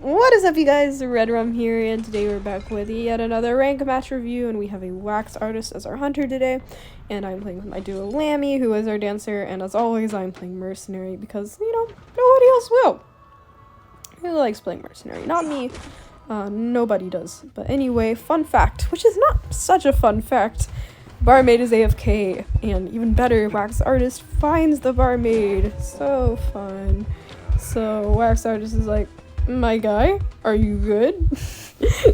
What is up, you guys? Red Rum here, and today we're back with yet another rank match review, and we have a wax artist as our hunter today, and I'm playing with my duo Lammy, who is our dancer, and as always, I'm playing mercenary because, nobody else will. Who likes playing mercenary? Not me. Nobody does. But anyway, fun fact, which is not such a fun fact. Barmaid is AFK, and even better, wax artist finds the barmaid. So fun. So wax artist is like, my guy, are you good?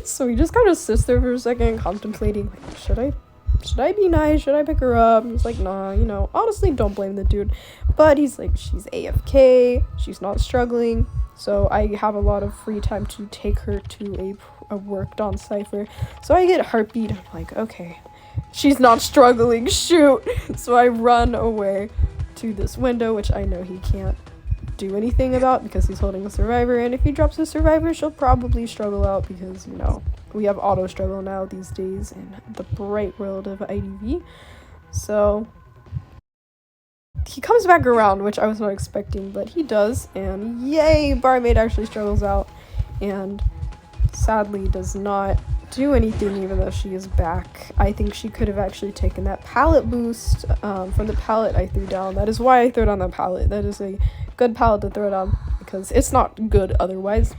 So he just kind of sits there for a second, contemplating, like, should I be nice? Should I pick her up? And he's like, nah, honestly, don't blame the dude. But he's like, she's AFK, she's not struggling, so I have a lot of free time to take her to a worked on cipher. So I get heartbeat, I'm like, okay, she's not struggling, shoot. So I run away to this window, which I know he can't do anything about because he's holding a survivor, and if he drops a survivor, she'll probably struggle out because we have auto struggle now these days in the bright world of IDV. So he comes back around, which I was not expecting, but he does, and yay, barmaid actually struggles out and sadly does not do anything even though she is back. I think she could have actually taken that pallet boost from the pallet I threw down. That is why I threw down that pallet. That is a good pallet to throw down because it's not good otherwise.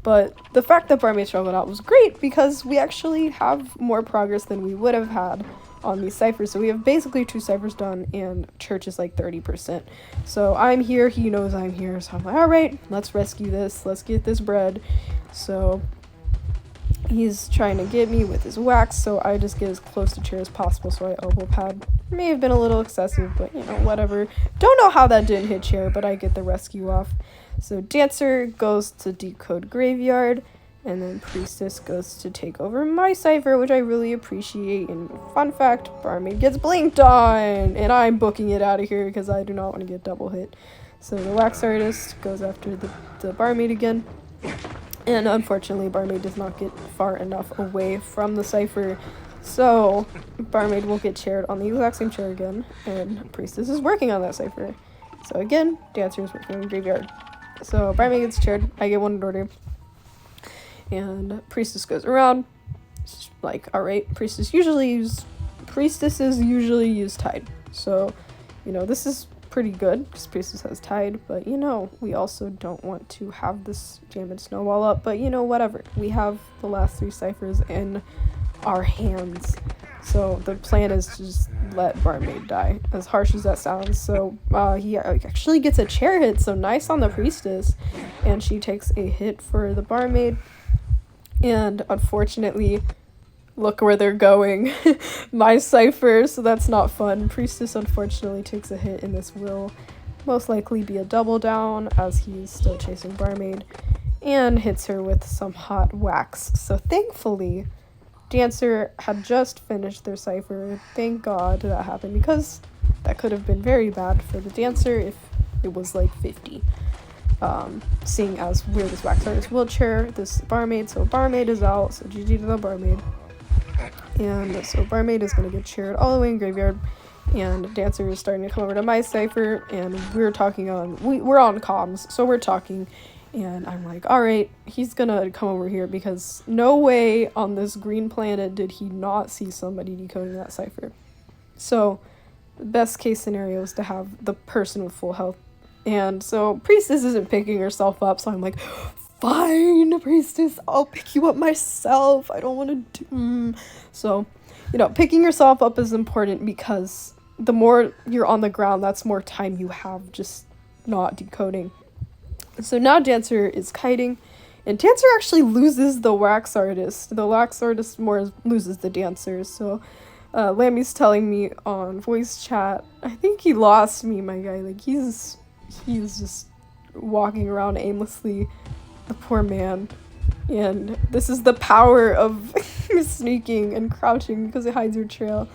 But the fact that barmaid struggled out was great because we actually have more progress than we would have had on these ciphers. So we have basically 2 ciphers done, and church is like 30%. So I'm here, he knows I'm here, so I'm like, all right, let's rescue this, let's get this bread. So he's trying to get me with his wax, so I just get as close to chair as possible, so I elbow pad. May have been a little excessive, but whatever. Don't know how that didn't hit chair, but I get the rescue off. So dancer goes to decode graveyard, and then priestess goes to take over my cipher, which I really appreciate. And fun fact, barmaid gets blinked on, and I'm booking it out of here because I do not want to get double hit. So the wax artist goes after the barmaid again. And unfortunately, barmaid does not get far enough away from the cipher, so barmaid will get chaired on the exact same chair again, and priestess is working on that cipher. So again, dancer is working on graveyard. So barmaid gets chaired, I get one order, and priestess goes around. It's like, alright, priestesses usually use tide. So, this is pretty good because priestess has tide, but we also don't want to have this damage snowball up, but whatever, we have the last 3 ciphers in our hands, so the plan is to just let barmaid die, as harsh as that sounds. So he actually gets a chair hit, so nice on the priestess, and she takes a hit for the barmaid, and unfortunately, look where they're going. My cipher, so that's not fun. Priestess unfortunately takes a hit, and this will most likely be a double down as he's still chasing barmaid and hits her with some hot wax. So thankfully, dancer had just finished their cipher. Thank God that happened because that could have been very bad for the dancer if it was like 50. Seeing as we're this wax artist wheelchair, this barmaid, so barmaid is out, so GG to the barmaid. And so barmaid is going to get chaired all the way in graveyard, and dancer is starting to come over to my cipher, and we're talking we're on comms, so we're talking, and I'm like, all right, he's gonna come over here because no way on this green planet did he not see somebody decoding that cipher. So the best case scenario is to have the person with full health, and so priestess isn't picking herself up, so I'm like, fine, priestess, I'll pick you up myself. I don't want to do... So, picking yourself up is important because the more you're on the ground, that's more time you have just not decoding. So now dancer is kiting, and dancer actually loses the wax artist. The wax artist more loses the dancer. So Lammy's telling me on voice chat, I think he lost me, my guy. Like, he's just walking around aimlessly. The poor man. And this is the power of sneaking and crouching because it hides your trail.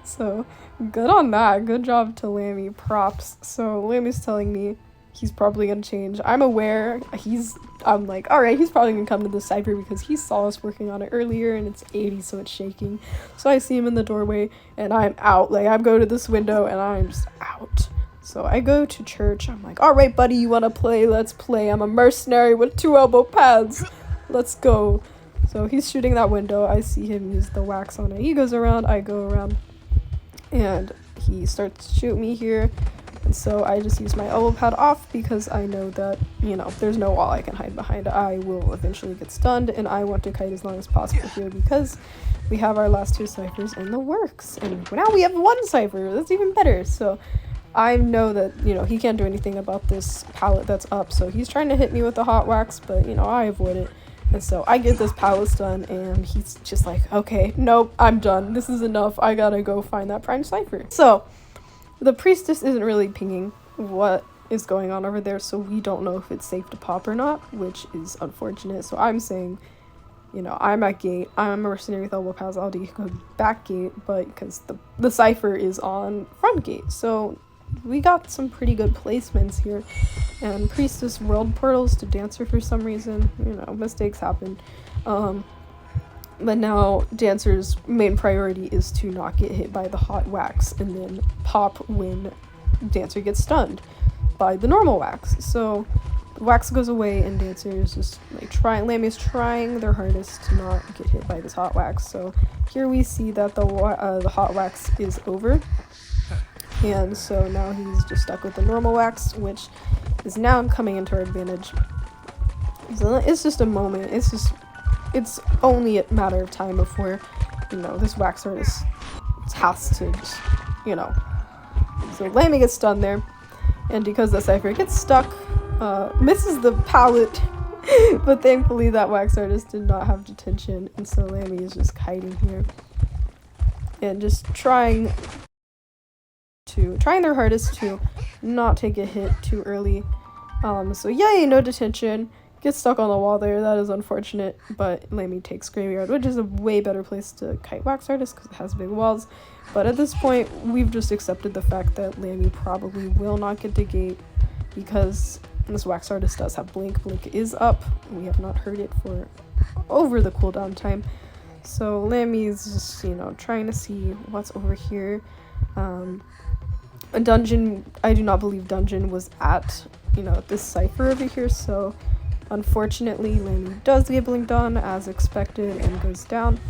So good on that. Good job to Lammy. Props. So Lammy's telling me he's probably gonna change. I'm aware. I'm like, alright, he's probably gonna come to the cipher because he saw us working on it earlier and it's 80, so it's shaking. So I see him in the doorway and I'm out. Like, I go to this window and I'm just out. So I go to church. I'm like, all right, buddy, you want to play? Let's play. I'm a mercenary with 2 elbow pads. Let's go. So he's shooting that window. I see him use the wax on it. He goes around, I go around, and he starts to shoot me here. And so I just use my elbow pad off because I know that, you know, there's no wall I can hide behind. I will eventually get stunned, and I want to kite as long as possible here because we have our last 2 ciphers in the works. And now we have 1 cipher. That's even better. So I know that, you know, he can't do anything about this pallet that's up. So he's trying to hit me with the hot wax, but, you know, I avoid it. And so I get this pallet done, and he's just like, okay, nope, I'm done. This is enough. I gotta go find that prime cipher. So the priestess isn't really pinging what is going on over there, so we don't know if it's safe to pop or not, which is unfortunate. So I'm saying, you know, I'm at gate. I'm a mercenary with elbow pads. I'll do back gate, but because the cipher is on front gate. So we got some pretty good placements here. And priestess world portals to dancer for some reason. You know, mistakes happen. But now dancer's main priority is to not get hit by the hot wax and then pop when dancer gets stunned by the normal wax. So the wax goes away and dancer is just like Lammy is trying their hardest to not get hit by this hot wax. So here we see that the hot wax is over. And so now he's just stuck with the normal wax, which is now coming into our advantage. So it's just a moment. It's only a matter of time before, you know, this wax artist has to just, you know. So Lammy gets stunned there, and because the cipher gets stuck, misses the pallet, but thankfully that wax artist did not have detention, and so Lammy is just kiting here and just trying their hardest to not take a hit too early. So yay, no detention. Gets stuck on the wall there. That is unfortunate, but Lammy takes Graveyard, which is a way better place to kite wax artist because it has big walls. But at this point, we've just accepted the fact that Lammy probably will not get to gate because this wax artist does have Blink. Blink is up. We have not heard it for over the cooldown time. So Lammy is just, you know, trying to see what's over here. A dungeon, I do not believe dungeon was at, you know, this cipher over here, so unfortunately Lammy does get blinked on as expected and goes down,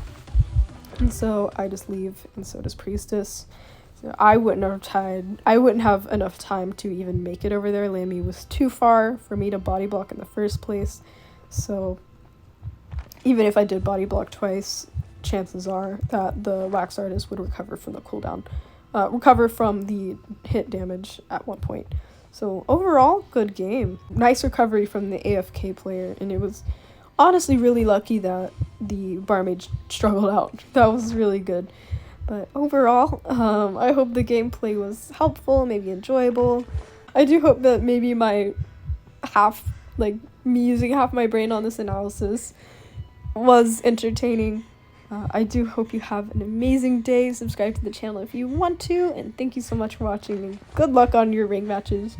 and so I just leave, and so does priestess. So I wouldn't have enough time to even make it over there. Lammy was too far for me to body block in the first place, so even if I did body block twice, chances are that the wax artist would recover from the cooldown. Recover from the hit damage at one point. So overall, good game. Nice recovery from the AFK player, and it was honestly really lucky that the barmaid struggled out. That was really good. But overall, I hope the gameplay was helpful, maybe enjoyable. I do hope that maybe me using half my brain on this analysis was entertaining. I do hope you have an amazing day. Subscribe to the channel if you want to, and thank you so much for watching, and good luck on your ring matches.